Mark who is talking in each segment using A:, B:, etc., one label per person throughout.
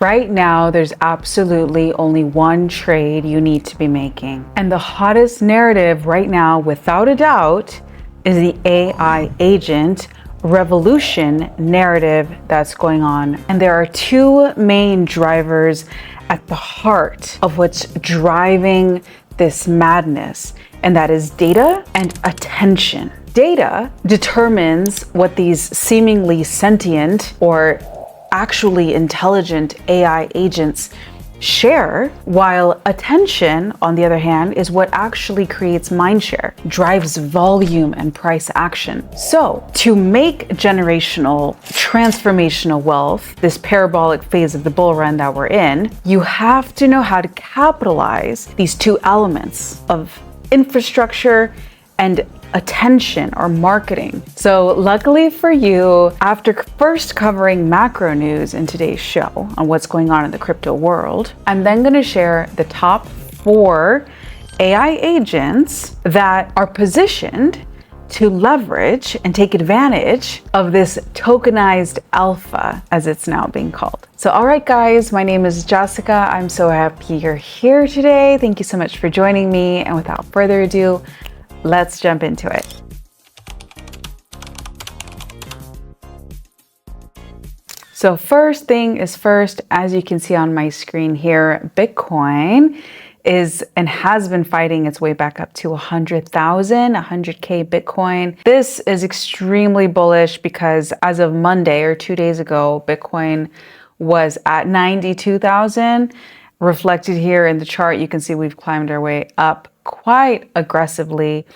A: Right now, there's absolutely only one trade you need to be making. And the hottest narrative right now, without a doubt, is the AI agent revolution narrative that's going on. And there are two main drivers at the heart of what's driving this madness, and that is data and attention. Data determines what these seemingly sentient or actually intelligent AI agents share, while attention, on the other hand, is what actually creates mindshare, drives volume and price action. So, to make generational, transformational wealth, this parabolic phase of the bull run that we're in, you have to know how to capitalize these two elements of infrastructure and attention or marketing. So luckily for you, after first covering macro news in today's show on what's going on in the crypto world, I'm then going to share the top 4 AI agents that are positioned to leverage and take advantage of this tokenized alpha, as it's now being called. So, all right, guys, my name is Jessica. I'm so happy you're here today. Thank you so much for joining me. And without further ado, let's jump into it. So first thing is first, as you can see on my screen here, Bitcoin is and has been fighting its way back up to 100K Bitcoin. This is extremely bullish because as of Monday or 2 days ago, Bitcoin was at 92,000. Reflected here in the chart, you can see we've climbed our way up quite aggressively.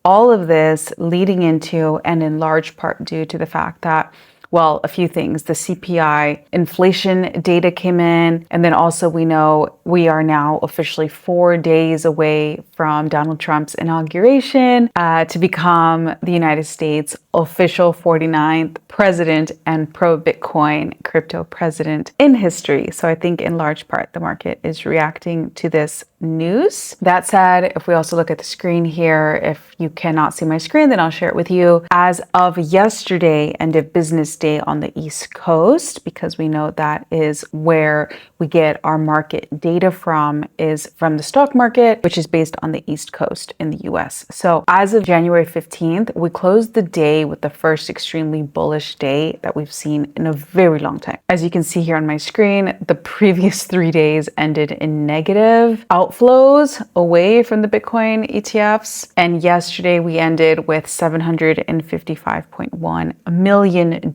A: All of this leading into, and in large part due to the fact that, well, a few things. The CPI inflation data came in, and then also we know we are now officially 4 days away from Donald Trump's inauguration to become the United States official 49th president and pro-Bitcoin crypto president in history. So I think in large part the market is reacting to this news. That said, if we also look at the screen here, if you cannot see my screen, then I'll share it with you. As of yesterday, end of business day on the East Coast, because we know that is where we get our market data from, is from the stock market, which is based on the East Coast in the US. So as of January 15th, we closed the day with the first extremely bullish day that we've seen in a very long time. As you can see here on my screen, the previous 3 days ended in negative outflows away from the Bitcoin ETFs. And yesterday we ended with $755.1 million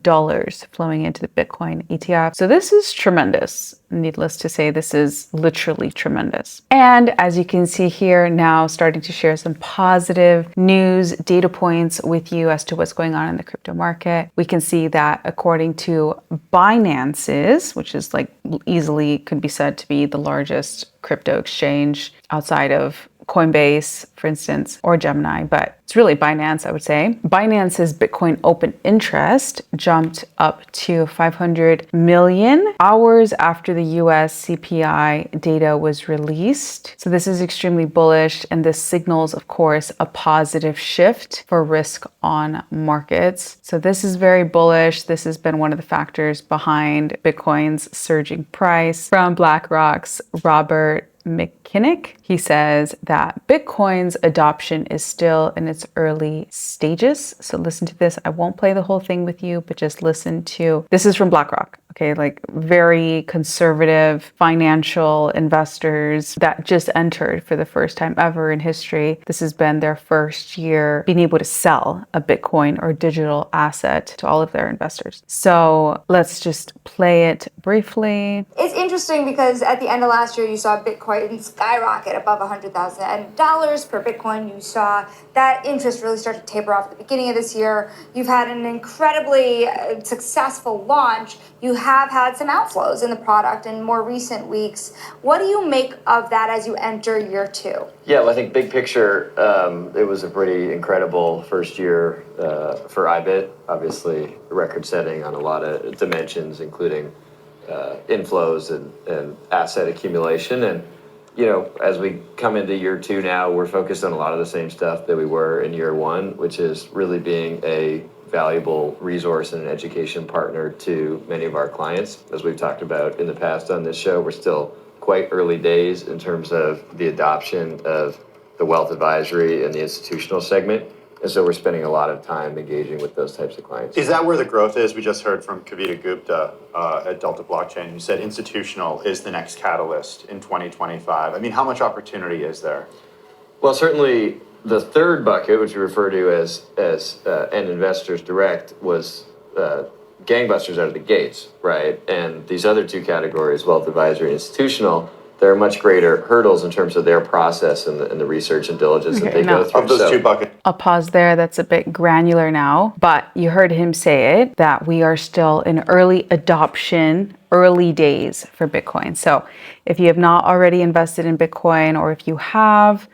A: flowing into the Bitcoin ETF. So this is tremendous. Needless to say, this is literally tremendous. And as you can see here now, starting to share some positive news data points with you as to what's going on in the crypto market. We can see that according to Binance's, which is like easily could be said to be the largest crypto exchange outside of Coinbase, for instance, or Gemini, but it's really Binance, I would say. Binance's Bitcoin open interest jumped up to 500 million hours after the US CPI data was released. So this is extremely bullish, and this signals, of course, a positive shift for risk on markets. So this is very bullish. This has been one of the factors behind Bitcoin's surging price. From BlackRock's Robert McKinnick, he says that Bitcoin's adoption is still in its early stages. So listen to this. I won't play the whole thing with you, but just listen to, this is from BlackRock. Okay, like very conservative financial investors that just entered for the first time ever in history. This has been their first year being able to sell a Bitcoin or digital asset to all of their investors. So let's just play it briefly.
B: It's interesting because at the end of last year, you saw Bitcoin skyrocket above $100,000 per Bitcoin. You saw that interest really start to taper off at the beginning of this year. You've had an incredibly successful launch. You have had some outflows in the product in more recent weeks. What do you make of that as you enter year 2?
C: Yeah, well, I think big picture, it was a pretty incredible first year for AIXBT. Obviously, record setting on a lot of dimensions, including inflows and asset accumulation. And, you know, as we come into year 2 now, we're focused on a lot of the same stuff that we were in year 1, which is really being a valuable resource and an education partner to many of our clients. As we've talked about in the past on this show, we're still quite early days in terms of the adoption of the wealth advisory and the institutional segment. And so we're spending a lot of time engaging with those types of clients.
D: Is that where the growth is? We just heard from Kavita Gupta at Delta Blockchain, who said institutional is the next catalyst in 2025. I mean, how much opportunity is there?
C: Well, certainly the third bucket, which we refer to as end investors direct, was gangbusters out of the gates, right? And these other two categories, wealth advisory and institutional, there are much greater hurdles in terms of their process and the research and diligence that they go through.
D: Of those two buckets.
A: I'll pause there. That's a bit granular now, but you heard him say it, that we are still in early adoption, early days for Bitcoin. So if you have not already invested in Bitcoin, or if you have,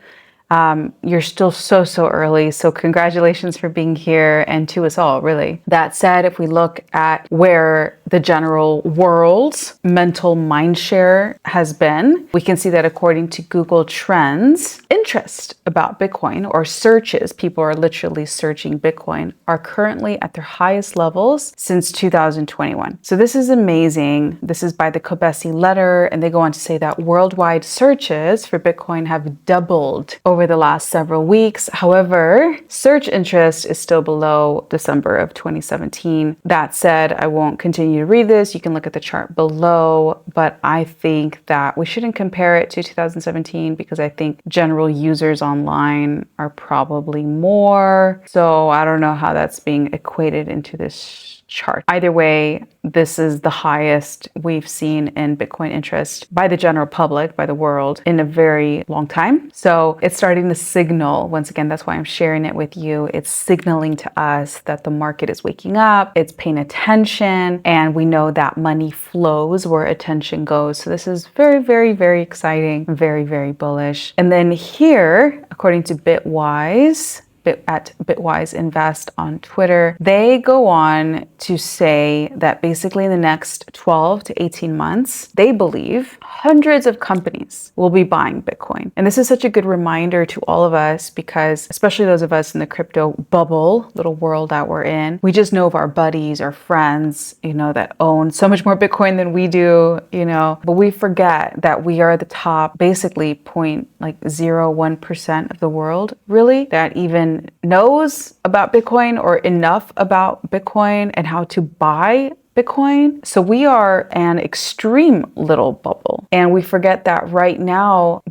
A: you're still so early. So congratulations for being here, and to us all, really. That said, if we look at where the general world's mental mind share has been, we can see that according to Google Trends, interest about Bitcoin, or searches, people are literally searching Bitcoin, are currently at their highest levels since 2021. So this is amazing. This is by the Kobesi letter, and they go on to say that worldwide searches for Bitcoin have doubled over the last several weeks. However, search interest is still below December of 2017. That said, I won't continue to read this. You can look at the chart below, but I think that we shouldn't compare it to 2017 because I think general users online are probably more. So I don't know how that's being equated into this chart. Either way, this is the highest we've seen in Bitcoin interest by the general public, by the world, in a very long time. So it's starting to signal, once again, that's why I'm sharing it with you. It's signaling to us that the market is waking up, it's paying attention, and we know that money flows where attention goes. So this is very exciting, very bullish. And then here, according to Bitwise, at Bitwise Invest on Twitter, they go on to say that basically in the next 12 to 18 months, they believe hundreds of companies will be buying Bitcoin. And this is such a good reminder to all of us because, especially those of us in the crypto bubble, little world that we're in, we just know of our buddies, our friends, that own so much more Bitcoin than we do, but we forget that we are the top, basically 0.01% of the world, really, that even knows about Bitcoin or enough about Bitcoin and how to buy Bitcoin. So we are an extreme little bubble. And we forget that right now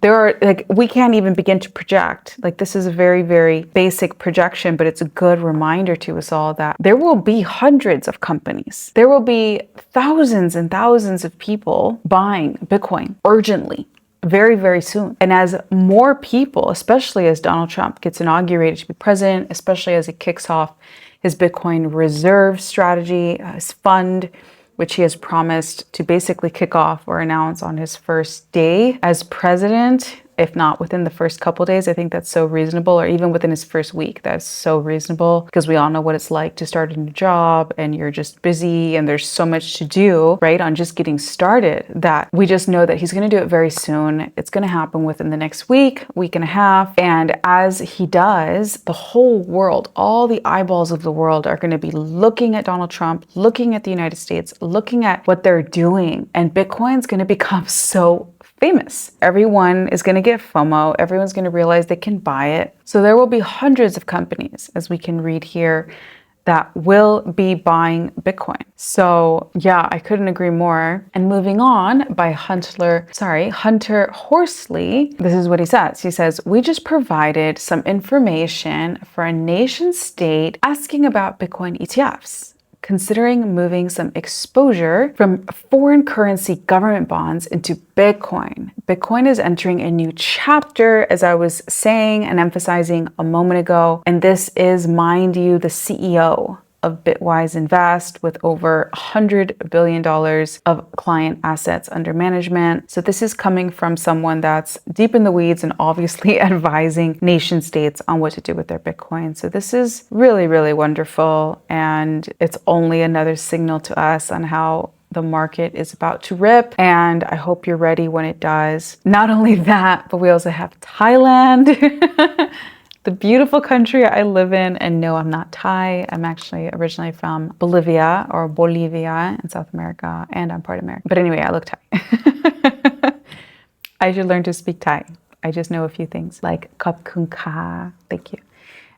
A: we can't even begin to project. This is a very basic projection, but it's a good reminder to us all that there will be hundreds of companies. There will be thousands and thousands of people buying Bitcoin urgently. Very soon. And as more people, especially as Donald Trump gets inaugurated to be president, especially as he kicks off his Bitcoin reserve strategy, his fund, which he has promised to basically kick off or announce on his first day as president, if not within the first couple days. I think that's so reasonable, or even within his first week. That's so reasonable because we all know what it's like to start a new job and you're just busy and there's so much to do, right, on just getting started, that we just know that he's going to do it very soon. It's going to happen within the next week and a half. And as he does, the whole world, all the eyeballs of the world are going to be looking at Donald Trump, looking at the United States, looking at what they're doing. And Bitcoin's going to become so famous. Everyone is going to get FOMO. Everyone's going to realize they can buy it. So there will be hundreds of companies, as we can read here, that will be buying Bitcoin. So yeah, I couldn't agree more. And moving on, by Hunter Horsley, this is what he says. He says, we just provided some information for a nation state asking about Bitcoin ETFs, considering moving some exposure from foreign currency government bonds into Bitcoin. Bitcoin is entering a new chapter, as I was saying and emphasizing a moment ago. And this is, mind you, the CEO of Bitwise Invest with over $100 billion of client assets under management. So this is coming from someone that's deep in the weeds and obviously advising nation states on what to do with their Bitcoin. So this is really wonderful. And it's only another signal to us on how the market is about to rip, and I hope you're ready when it does. Not only that, but we also have Thailand. the beautiful country I live in. And no, I'm not Thai. I'm actually originally from Bolivia in South America, and I'm part American. But anyway, I look Thai. I should learn to speak Thai. I just know a few things like Khop Khun Ka. Thank you.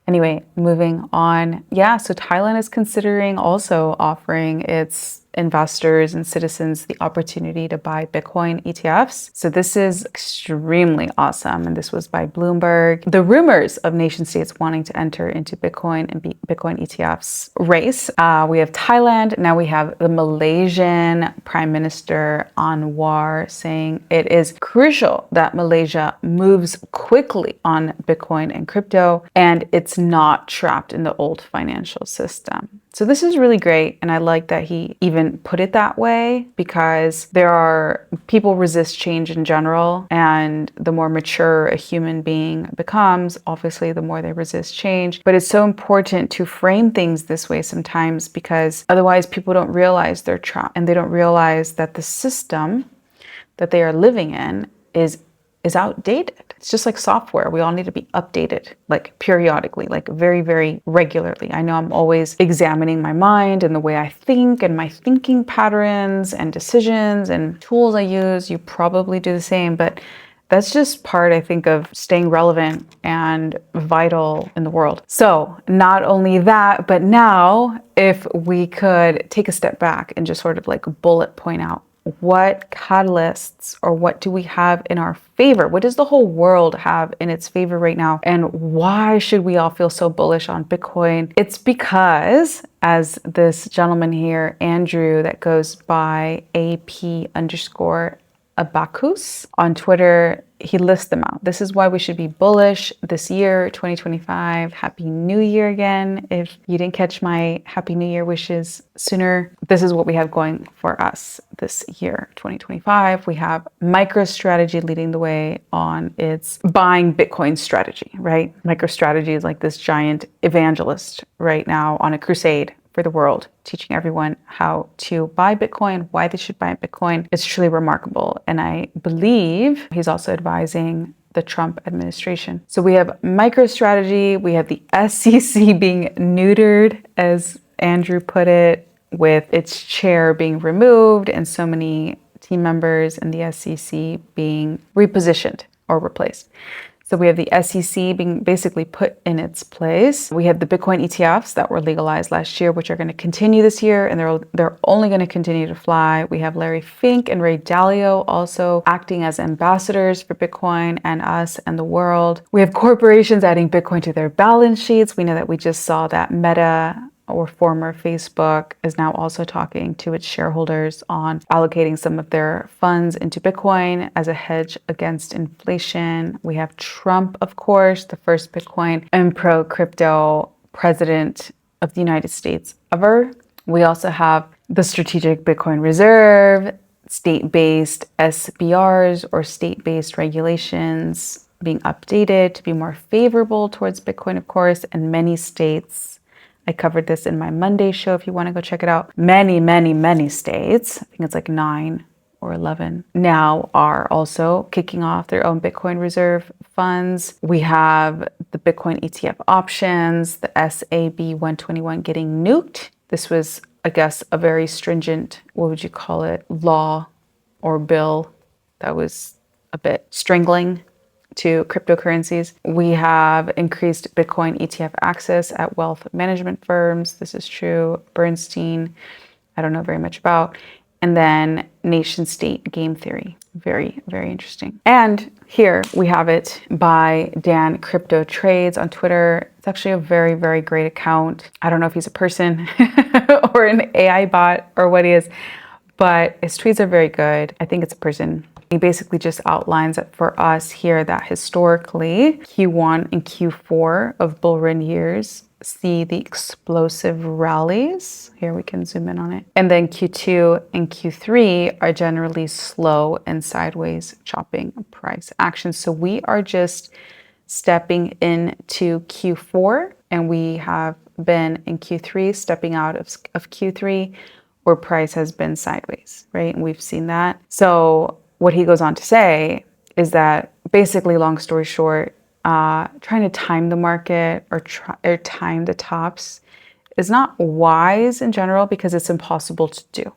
A: Anyway, moving on. Yeah, so Thailand is considering also offering its investors and citizens the opportunity to buy Bitcoin ETFs. So this is extremely awesome. And this was by Bloomberg. The rumors of nation states wanting to enter into Bitcoin and Bitcoin ETFs race. We have Thailand. Now we have the Malaysian Prime Minister Anwar saying it is crucial that Malaysia moves quickly on Bitcoin and crypto, and it's not trapped in the old financial system. So this is really great. And I like that he even put it that way, because people resist change in general. And the more mature a human being becomes, obviously, the more they resist change. But it's so important to frame things this way sometimes, because otherwise people don't realize they're trapped, and they don't realize that the system that they are living in is outdated. It's just like software. We all need to be updated, like periodically, like very, very regularly. I know I'm always examining my mind and the way I think and my thinking patterns and decisions and tools I use. You probably do the same, but that's just part, I think, of staying relevant and vital in the world. So not only that, but now if we could take a step back and just sort of like bullet point out, what catalysts or what do we have in our favor? What does the whole world have in its favor right now? And why should we all feel so bullish on Bitcoin? It's because, as this gentleman here, Andrew, that goes by AP_Abacus on Twitter, he lists them out. This is why we should be bullish this year, 2025. Happy New Year again. If you didn't catch my Happy New Year wishes sooner, this is what we have going for us this year, 2025. We have MicroStrategy leading the way on its buying Bitcoin strategy, right? MicroStrategy is like this giant evangelist right now on a crusade for the world, teaching everyone how to buy Bitcoin, why they should buy Bitcoin. It's truly remarkable. And I believe he's also advising the Trump administration. So we have MicroStrategy, we have the SEC being neutered, as Andrew put it, with its chair being removed and so many team members in the SEC being repositioned or replaced. So we have the SEC being basically put in its place. We have the Bitcoin ETFs that were legalized last year, which are going to continue this year, and they're only going to continue to fly. We have Larry Fink and Ray Dalio also acting as ambassadors for Bitcoin and us and the world. We have corporations adding Bitcoin to their balance sheets. We know that we just saw that Meta, or former Facebook, is now also talking to its shareholders on allocating some of their funds into Bitcoin as a hedge against inflation. We have Trump, of course, the first Bitcoin and pro-crypto president of the United States ever. We also have the Strategic Bitcoin Reserve, state-based SBRs or state-based regulations being updated to be more favorable towards Bitcoin, of course, and many states. I covered this in my Monday show if you want to go check it out. Many, many, many states, I think it's like 9 or 11, now are also kicking off their own Bitcoin reserve funds. We have the Bitcoin ETF options, the SAB 121 getting nuked. This was, I guess, a very stringent, what would you call it, law or bill that was a bit strangling to cryptocurrencies. We have increased Bitcoin ETF access at wealth management firms. This is true. Bernstein, I don't know very much about. And then nation state game theory. Very, very interesting. And here we have it by Dan Crypto Trades on Twitter. It's actually a very, very great account. I don't know if he's a person or an AI bot or what he is, but his tweets are very good. I think it's a person. He basically just outlines that for us here that historically Q1 and Q4 of bull run years see the explosive rallies. Here we can zoom in on it. And then Q2 and Q3 are generally slow and sideways chopping price action. So we are just stepping into Q4, and we have been in Q3 stepping out of Q3 where price has been sideways, right? And we've seen that. So what he goes on to say is that basically, long story short, trying to time the market or time the tops is not wise in general because it's impossible to do.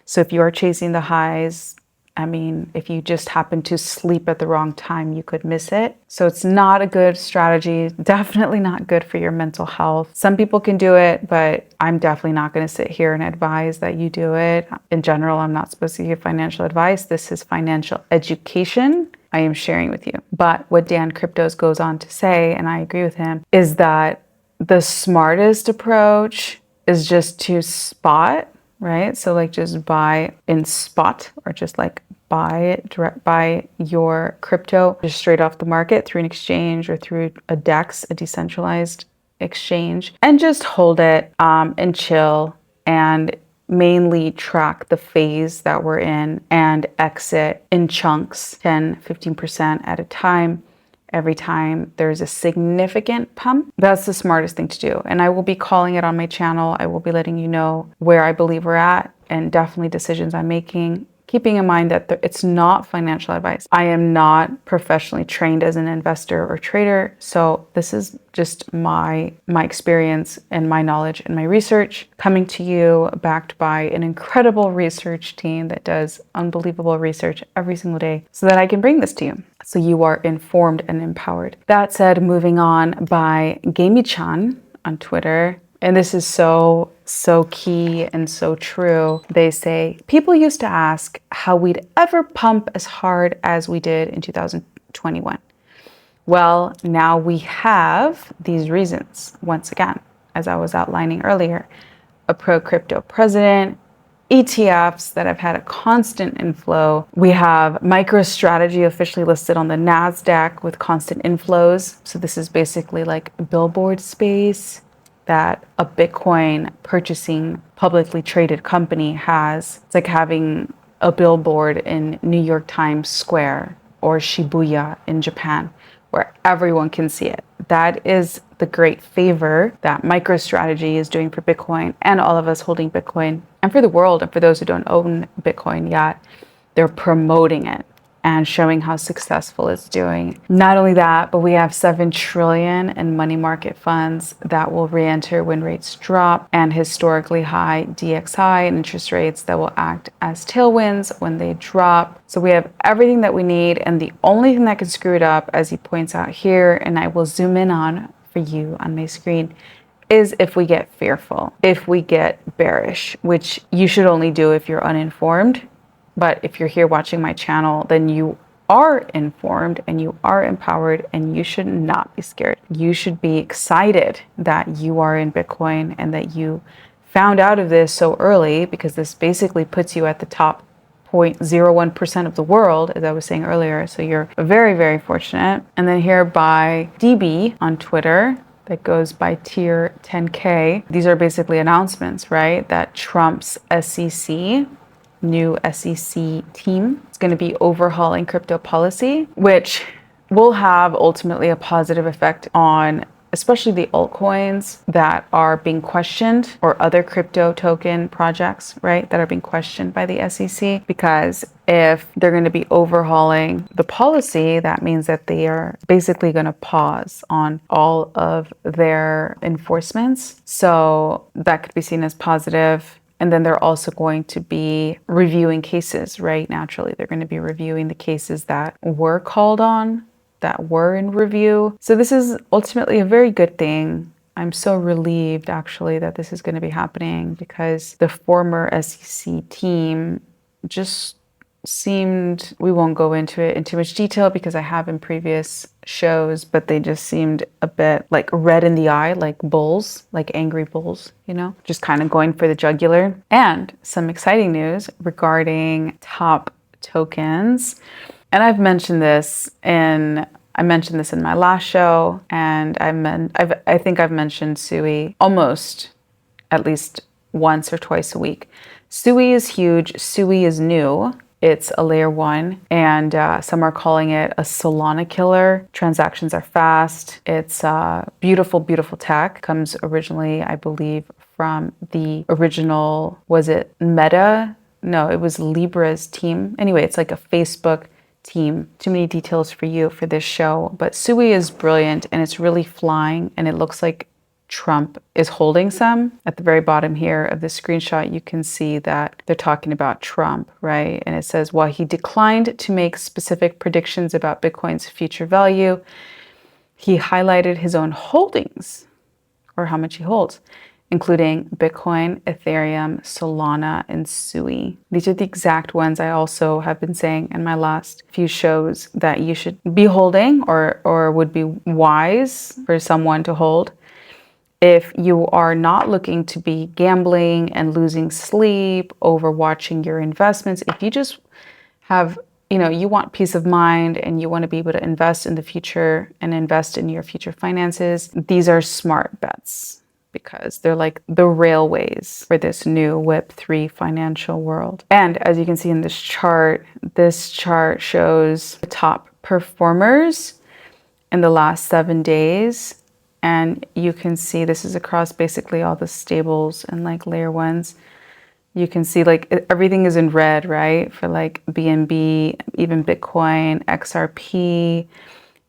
A: So if you are chasing the highs, I mean, if you just happen to sleep at the wrong time, you could miss it. So it's not a good strategy, definitely not good for your mental health. Some people can do it, but I'm definitely not going to sit here and advise that you do it. In general, I'm not supposed to give financial advice. This is financial education I am sharing with you. But what Dan Cryptos goes on to say, and I agree with him, is that the smartest approach is just to spot, right? So like just buy in spot, or just like buy your crypto just straight off the market through an exchange or through a DEX, a decentralized exchange, and just hold it and chill and mainly track the phase that we're in and exit in chunks, 10, 15% at a time. Every time there's a significant pump, that's the smartest thing to do. And I will be calling it on my channel. I will be letting you know where I believe we're at and definitely decisions I'm making, keeping in mind that it's not financial advice. I am not professionally trained as an investor or trader. So this is just my experience and my knowledge and my research coming to you, backed by an incredible research team that does unbelievable research every single day so that I can bring this to you, so you are informed and empowered. That said, moving on, by Gamey-chan on Twitter, and this is so key and so true. They say, people used to ask how we'd ever pump as hard as we did in 2021. Well, now we have these reasons. Once again, as I was outlining earlier, a pro-crypto president, ETFs that have had a constant inflow. We have MicroStrategy officially listed on the NASDAQ with constant inflows. So this is basically like billboard space that a Bitcoin purchasing publicly traded company has. It's like having a billboard in New York Times Square or Shibuya in Japan, where everyone can see it. That is the great favor that MicroStrategy is doing for Bitcoin and all of us holding Bitcoin, and for the world, and for those who don't own Bitcoin yet. They're promoting it and showing how successful it's doing. Not only that, but we have 7 trillion in money market funds that will re-enter when rates drop, and historically high DXY and interest rates that will act as tailwinds when they drop. So we have everything that we need, and the only thing that can screw it up, as he points out here, and I will zoom in on for you on my screen, is if we get fearful, if we get bearish, which you should only do if you're uninformed. But if you're here watching my channel, then you are informed and you are empowered, and you should not be scared. You should be excited that you are in Bitcoin and that you found out of this so early, because this basically puts you at the top 0.01% of the world, as I was saying earlier. So you're very, very fortunate. And then here by DB on Twitter, that goes by tier 10K. These are basically announcements, right? That Trump's SEC, new SEC team, is going to be overhauling crypto policy, which will have ultimately a positive effect on especially the altcoins that are being questioned, or other crypto token projects, right, that are being questioned by the SEC. Because if they're going to be overhauling the policy, that means that they are basically going to pause on all of their enforcements. So that could be seen as positive. And then they're also going to be reviewing cases, right? Naturally, they're going to be reviewing the cases that were called on, that were in review. So this is ultimately a very good thing. I'm so relieved actually that this is going to be happening, because the former SEC team just seemed, we won't go into it in too much detail because I have in previous shows, but they just seemed a bit like red in the eye, like bulls, like angry bulls, you know, just kind of going for the jugular. And some exciting news regarding top tokens. And I've mentioned this in my last show, and I think I've mentioned Sui almost at least once or twice a week. Sui is huge. Sui is new. It's a layer 1, and some are calling it a Solana killer. Transactions are fast. It's beautiful, beautiful tech. Comes originally, I believe, from the original, was it Meta? No, it was Libra's team. Anyway, it's like a Facebook team. Too many details for you for this show, but Sui is brilliant and it's really flying and it looks like Trump is holding some. At the very bottom here of the screenshot, you can see that they're talking about Trump, right? And it says, while he declined to make specific predictions about Bitcoin's future value, he highlighted his own holdings, or how much he holds, including Bitcoin, Ethereum, Solana, and Sui. These are the exact ones I also have been saying in my last few shows that you should be holding or would be wise for someone to hold if you are not looking to be gambling and losing sleep over watching your investments. If you just have, you want peace of mind and you want to be able to invest in the future and invest in your future finances, these are smart bets because they're like the railways for this new Web3 financial world. And as you can see in this chart shows the top performers in the last 7 days. And you can see this is across basically all the stables and like layer ones. You can see like everything is in red, right? For like BNB, even Bitcoin, XRP,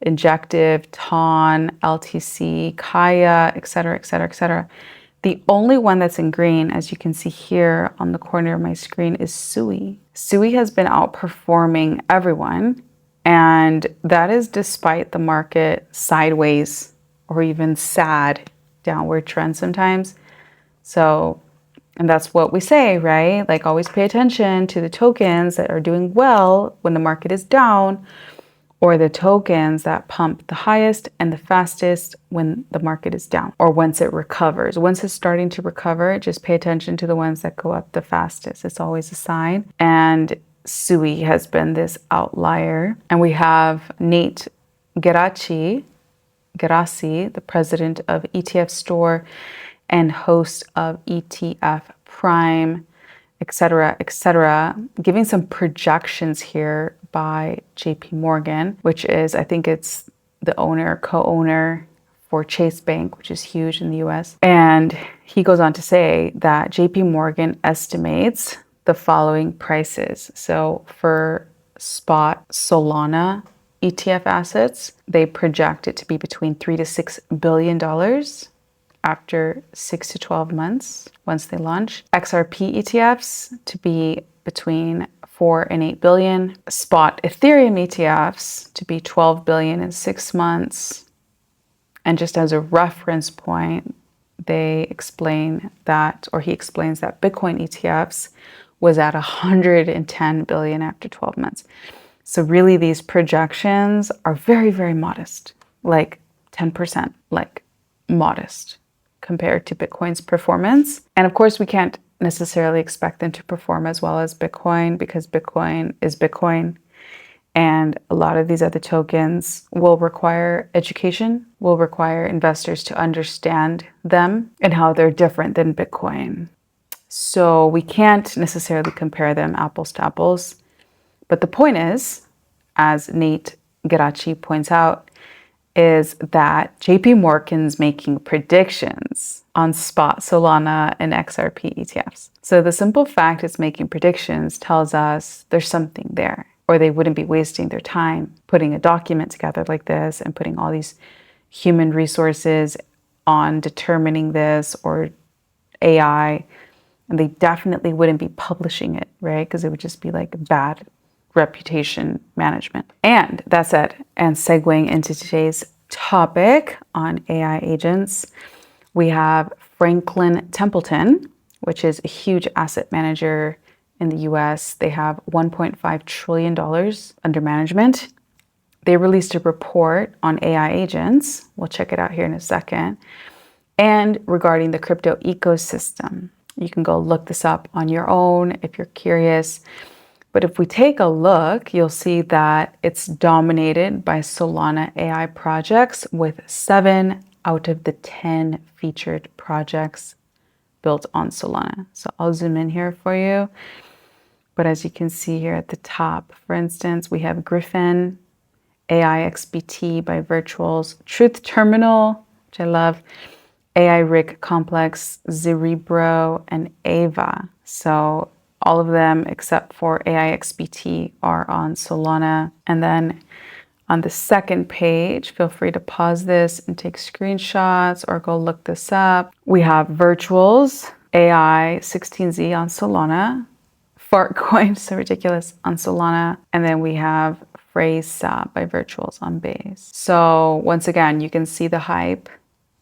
A: Injective, TON, LTC, Kaya, etc., etc., etc. The only one that's in green, as you can see here on the corner of my screen, is Sui. Sui has been outperforming everyone, and that is despite the market sideways or even sad downward trend sometimes. So, and that's what we say, right? Like always pay attention to the tokens that are doing well when the market is down, or the tokens that pump the highest and the fastest when the market is down, or once it recovers. Once it's starting to recover, just pay attention to the ones that go up the fastest. It's always a sign. And Sui has been this outlier. And we have Nate Gerassi, the president of ETF Store and host of ETF Prime, etc., giving some projections here by JP Morgan, which is, I think it's the co-owner for Chase Bank, which is huge in the US. And he goes on to say that JP Morgan estimates the following prices. So for spot Solana ETF assets, they project it to be between $3 to $6 billion after 6 to 12 months once they launch. XRP ETFs to be between 4 and 8 billion. Spot Ethereum ETFs to be 12 billion in 6 months. And just as a reference point, they explain that, or he explains that Bitcoin ETFs was at 110 billion after 12 months. So really these projections are very, very modest, like 10%, like modest compared to Bitcoin's performance. And of course, we can't necessarily expect them to perform as well as Bitcoin because Bitcoin is Bitcoin. And a lot of these other tokens will require education, will require investors to understand them and how they're different than Bitcoin. So we can't necessarily compare them apples to apples. But the point is, as Nate Gerassi points out, is that JP Morgan's making predictions on spot Solana and XRP ETFs. So the simple fact it's making predictions tells us there's something there, or they wouldn't be wasting their time putting a document together like this and putting all these human resources on determining this, or AI, and they definitely wouldn't be publishing it, right? Because it would just be like bad reputation management. And that said, and segueing into today's topic on AI agents, we have Franklin Templeton, which is a huge asset manager in the US. They have $1.5 trillion under management. They released a report on AI agents. We'll check it out here in a second. And regarding the crypto ecosystem, you can go look this up on your own if you're curious. But if we take a look, you'll see that it's dominated by Solana AI projects with 7 out of the 10 featured projects built on Solana. So I'll zoom in here for you. But as you can see here at the top, for instance, we have Griffin, AIXBT by Virtuals, Truth Terminal, which I love, AI Rig Complex, Cerebro, and Ava. So All of them except for AIXBT are on Solana. And then on the second page, feel free to pause this and take screenshots or go look this up. We have Virtuals, AI16Z on Solana, Fartcoin, so ridiculous, on Solana. And then we have Phrase by Virtuals on Base. So once again, you can see the hype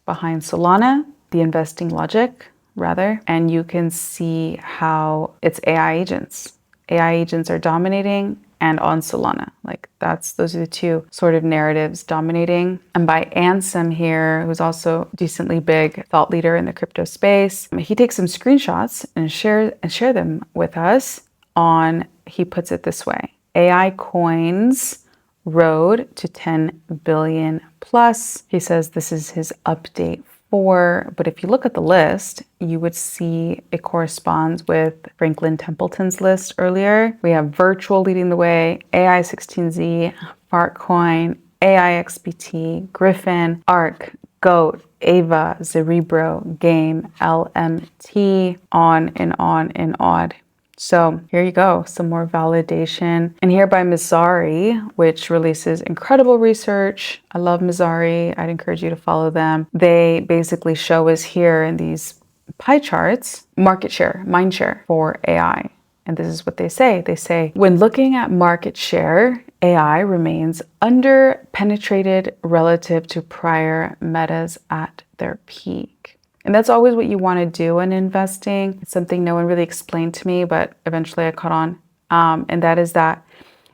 A: behind Solana, the investing logic, rather, and you can see how it's AI agents. AI agents are dominating and on Solana. Like those are the two sort of narratives dominating. And by Ansem here, who's also decently big thought leader in the crypto space, he takes some screenshots and share them with us on, he puts it this way, AI coins road to 10 billion plus. He says this is his update 4, but if you look at the list, you would see it corresponds with Franklin Templeton's list earlier. We have Virtual leading the way, AI16Z, Fartcoin, AIXBT, Griffin, ARK, GOAT, Ava, Cerebro, Game, LMT, on and on and on. So here you go, some more validation. And here by Mizari, which releases incredible research. I love Mizari. I'd encourage you to follow them. They basically show us here in these pie charts, market share, mind share for AI. And this is what they say. They say, when looking at market share, AI remains under-penetrated relative to prior metas at their peak. And that's always what you want to do in investing. It's something no one really explained to me, but eventually I caught on. And that is that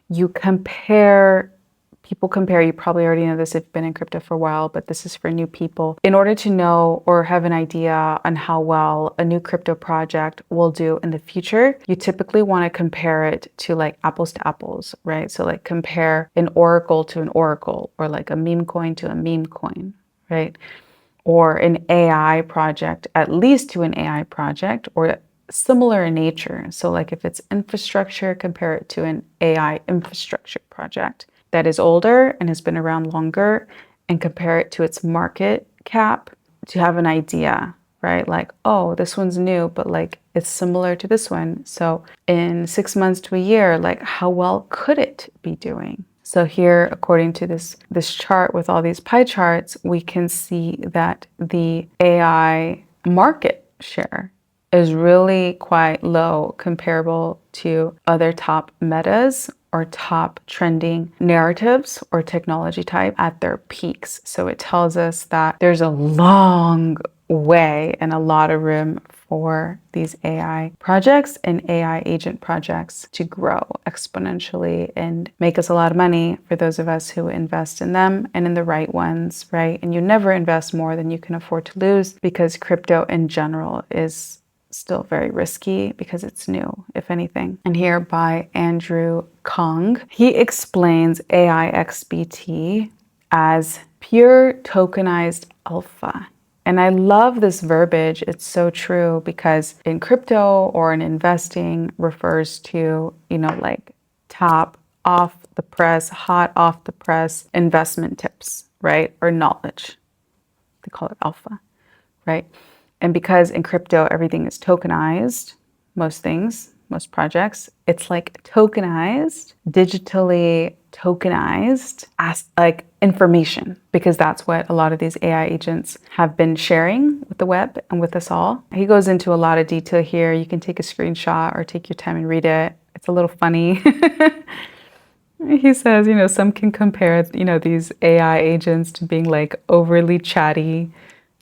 A: you compare, people compare, you probably already know this if you've been in crypto for a while, but this is for new people. In order to know or have an idea on how well a new crypto project will do in the future, you typically want to compare it to like apples to apples, right? So like compare an oracle to an oracle, or like a meme coin to a meme coin, right? Or an AI project, at least to an AI project, or similar in nature. So like if it's infrastructure, compare it to an AI infrastructure project that is older and has been around longer, and compare it to its market cap to have an idea, right? Like, oh, this one's new, but like it's similar to this one. So in 6 months to a year, like how well could it be doing? So here, according to this chart with all these pie charts, we can see that the AI market share is really quite low comparable to other top metas or top trending narratives or technology type at their peaks. So it tells us that there's a long way and a lot of room for these AI projects and AI agent projects to grow exponentially and make us a lot of money for those of us who invest in them and in the right ones, right? And you never invest more than you can afford to lose, because crypto in general is still very risky because it's new, if anything. And here by Andrew Kong, he explains AIXBT as pure tokenized alpha. And I love this verbiage. It's so true, because in crypto or in investing refers to, you know, like top off the press, hot off the press investment tips, right? Or knowledge. They call it alpha, right? And because in crypto, everything is tokenized, most things, most projects, it's like tokenized, digitally tokenized as like information, because that's what a lot of these AI agents have been sharing with the web and with us all. He goes into a lot of detail here. You can take a screenshot or take your time and read it. It's a little funny. He says, you know, some can compare, you know, these AI agents to being like overly chatty,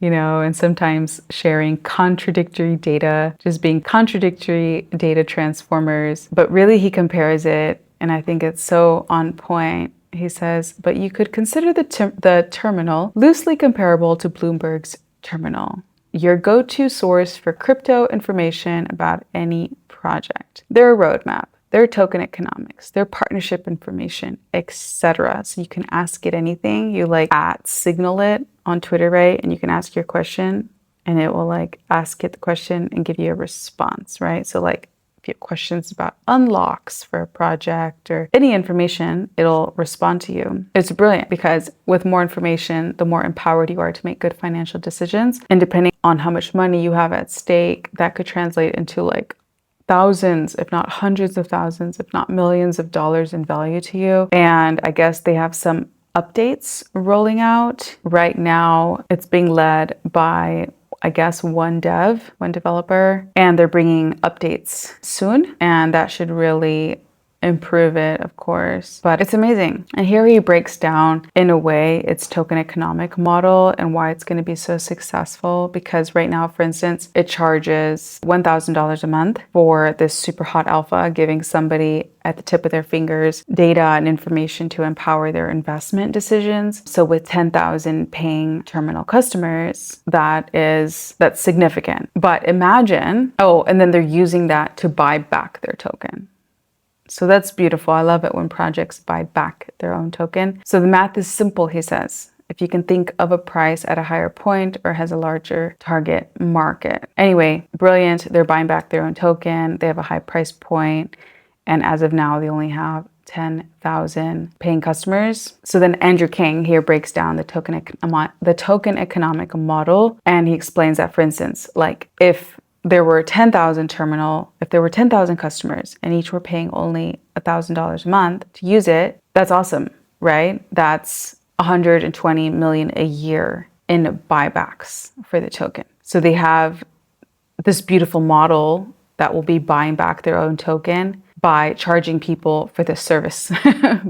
A: you know, and sometimes sharing contradictory data, just being contradictory data transformers. But really he compares it, and I think it's so on point. He says, but you could consider the terminal loosely comparable to Bloomberg's terminal, your go-to source for crypto information about any project, their roadmap, their token economics, their partnership information, etc. So you can ask it anything. You like signal it on Twitter, right? And you can ask your question and it will like ask it the question and give you a response, right? So like if you have questions about unlocks for a project or any information, it'll respond to you. It's brilliant because with more information, the more empowered you are to make good financial decisions. And depending on how much money you have at stake, that could translate into like thousands, if not hundreds of thousands, if not millions of dollars in value to you. And I guess they have some updates rolling out. Right now, it's being led by, I guess, one developer, and they're bringing updates soon. And that should really improve it, of course, but it's amazing. And here he breaks down, in a way, its token economic model and why it's going to be so successful. Because right now, for instance, it charges $1,000 a month for this super hot alpha, giving somebody at the tip of their fingers data and information to empower their investment decisions. So with 10,000 paying terminal customers, that's significant. But imagine, and then they're using that to buy back their token. So that's beautiful. I love it when projects buy back their own token. So the math is simple, he says. If you can think of a price at a higher point or has a larger target market. Anyway, brilliant. They're buying back their own token. They have a high price point. And as of now, they only have 10,000 paying customers. So then Andrew King here breaks down the token economic model. And he explains that, for instance, like if there were 10,000 customers and each were paying only $1,000 a month to use it, that's awesome, right? That's 120 million a year in buybacks for the token. So they have this beautiful model that will be buying back their own token by charging people for the service,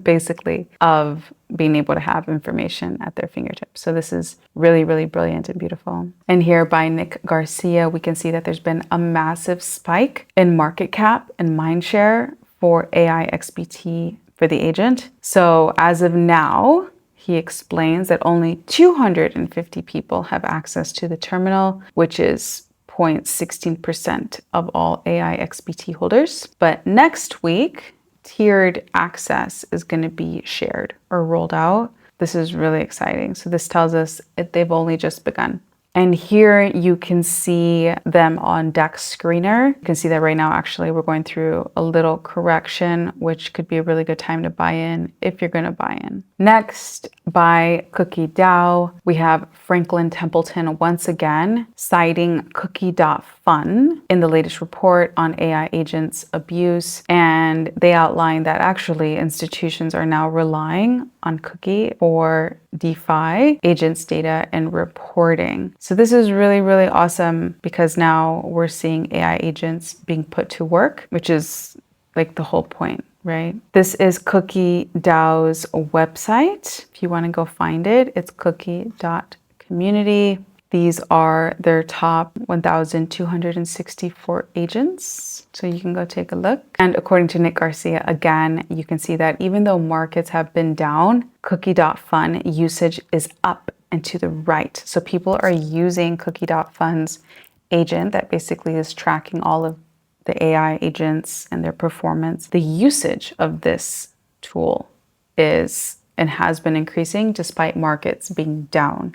A: basically, of being able to have information at their fingertips. So this is really, really brilliant and beautiful. And here by Nick Garcia, we can see that there's been a massive spike in market cap and mind share for AIXBT for the agent. So as of now, he explains that only 250 people have access to the terminal, which is 0.16% of all AIXBT holders. But next week, tiered access is going to be shared or rolled out. This is really exciting. So this tells us that they've only just begun. And here you can see them on DEX Screener. You can see that right now, actually, we're going through a little correction, which could be a really good time to buy in if you're going to buy in. Next, by Cookie DAO, we have Franklin Templeton once again citing Cookie.fun in the latest report on AI agents abuse. And they outline that actually institutions are now relying on Cookie for DeFi agents data and reporting. So this is really, really awesome because now we're seeing AI agents being put to work, which is like the whole point, right? This is Cookie DAO's website. If you want to go find it, it's cookie.community. These are their top 1,264 agents. So you can go take a look. And according to Nick Garcia, again, you can see that even though markets have been down, Cookie.fun usage is up and to the right. So people are using Cookie.fun's agent that basically is tracking all of the AI agents and their performance. The usage of this tool is and has been increasing despite markets being down.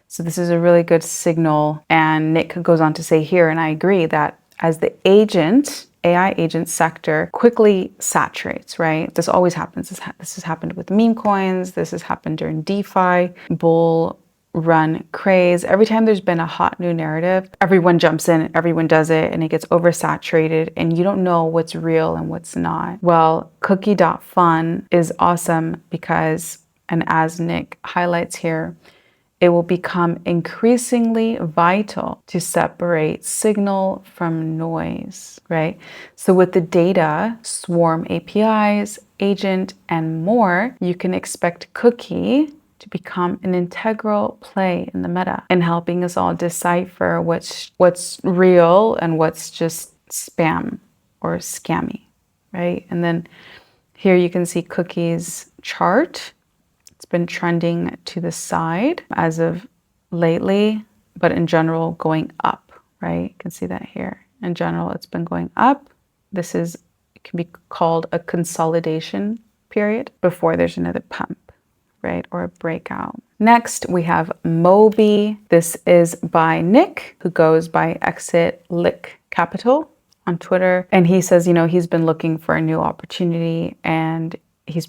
A: So this is a really good signal. And Nick goes on to say here, and I agree, that as the AI agent sector quickly saturates, right? This always happens. This has happened with meme coins. This has happened during DeFi, bull run craze. Every time there's been a hot new narrative, everyone jumps in, everyone does it, and it gets oversaturated, and you don't know what's real and what's not. Well, Cookie.fun is awesome because, and as Nick highlights here, it will become increasingly vital to separate signal from noise, right? So with the data, Swarm APIs, agent, and more, you can expect Cookie to become an integral play in the meta and helping us all decipher what's real and what's just spam or scammy, right? And then here you can see Cookie's chart. It's been trending to the side as of lately, but in general going up, right? You can see that here. In general, it's been going up. It can be called a consolidation period before there's another pump, right? Or a breakout. Next, we have Moby. This is by Nick, who goes by Exit Lick Capital on Twitter. And he says, he's been looking for a new opportunity, and he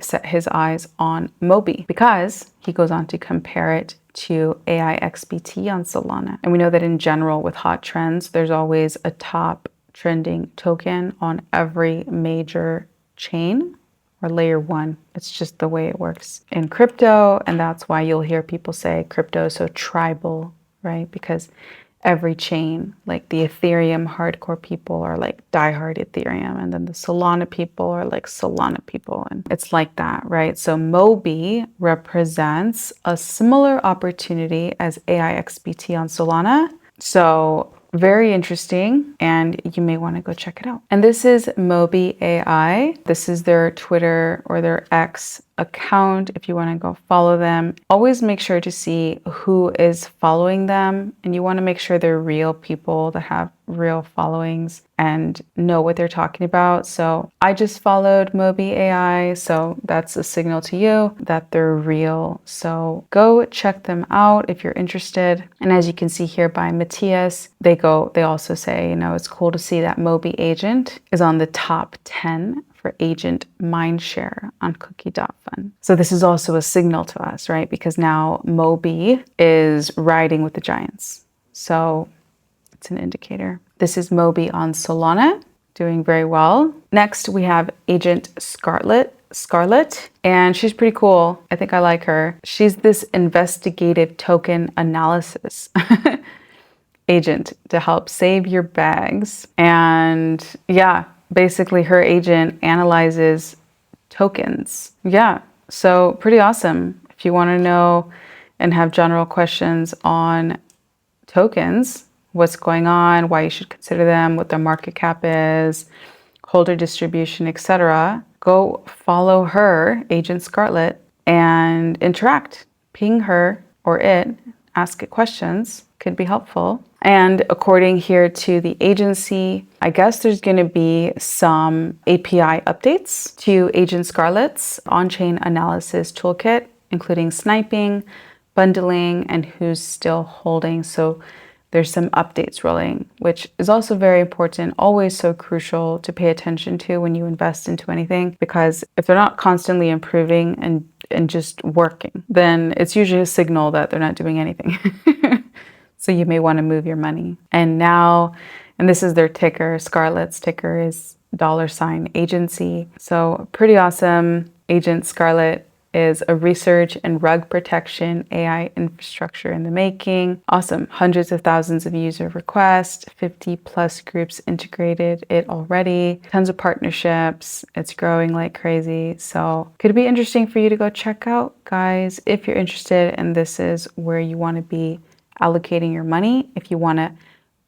A: set his eyes on Moby because he goes on to compare it to AIXBT on Solana. And we know that in general with hot trends, there's always a top trending token on every major chain or layer one. It's just the way it works in crypto. And that's why you'll hear people say crypto is so tribal, right? Because every chain, like the Ethereum hardcore people are like diehard Ethereum, and then the Solana people are like Solana people, and it's like that, right? So Mobi represents a similar opportunity as AIXBT on Solana. So very interesting, and you may want to go check it out. And this is Mobi AI. This is their Twitter or their X account if you want to go follow them. Always make sure to see who is following them, and you want to make sure they're real people that have real followings and know what they're talking about. So I just followed Mobi AI, so that's a signal to you that they're real. So go check them out if you're interested. And as you can see here by Matthias, they also say, you know, it's cool to see that Mobi agent is on the top 10 for agent mindshare on cookie.fun. So this is also a signal to us, right? Because now Mobi is riding with the giants. So it's an indicator. This is Mobi on Solana, doing very well. Next, we have agent Scarlet, and she's pretty cool. I think I like her. She's this investigative token analysis agent to help save your bags. And yeah, basically her agent analyzes tokens. Yeah, so pretty awesome. If you want to know and have general questions on tokens, what's going on, why you should consider them, what their market cap is, holder distribution, etc., go follow her, Agent Scarlet, and interact. Ping her or it, ask it questions, could be helpful. And according here to the agency, I guess there's going to be some API updates to Agent Scarlet's on-chain analysis toolkit, including sniping, bundling, and who's still holding. So there's some updates rolling, which is also very important, always so crucial to pay attention to when you invest into anything, because if they're not constantly improving and just working, then it's usually a signal that they're not doing anything. So you may want to move your money. And this is their ticker. Scarlet's ticker is $agency. So pretty awesome. Agent Scarlet is a research and rug protection AI infrastructure in the making. Awesome. Hundreds of thousands of user requests, 50 plus groups integrated it already, tons of partnerships. It's growing like crazy. So could be interesting for you to go check out, guys, if you're interested. And this is where you want to be allocating your money. If you want to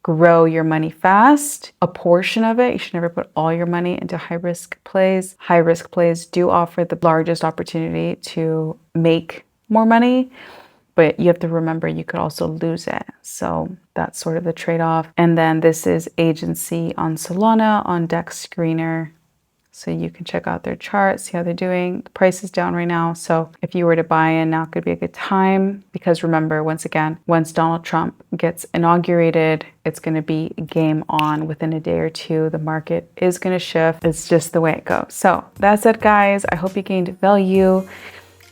A: grow your money fast, a portion of it, you should never put all your money into high risk plays. High risk plays do offer the largest opportunity to make more money, but you have to remember you could also lose it. So that's sort of the trade-off. And then this is agency on Solana on Dex Screener. So you can check out their chart, see how they're doing. The price is down right now. So if you were to buy in, now could be a good time, because remember, once again, once Donald Trump gets inaugurated, it's going to be game on within a day or two. The market is going to shift. It's just the way it goes. So that's it, guys. I hope you gained value.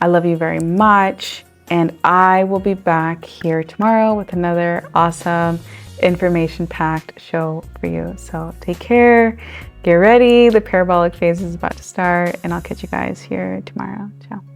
A: I love you very much. And I will be back here tomorrow with another awesome information-packed show for you. So take care. Get ready, the parabolic phase is about to start, and I'll catch you guys here tomorrow. Ciao.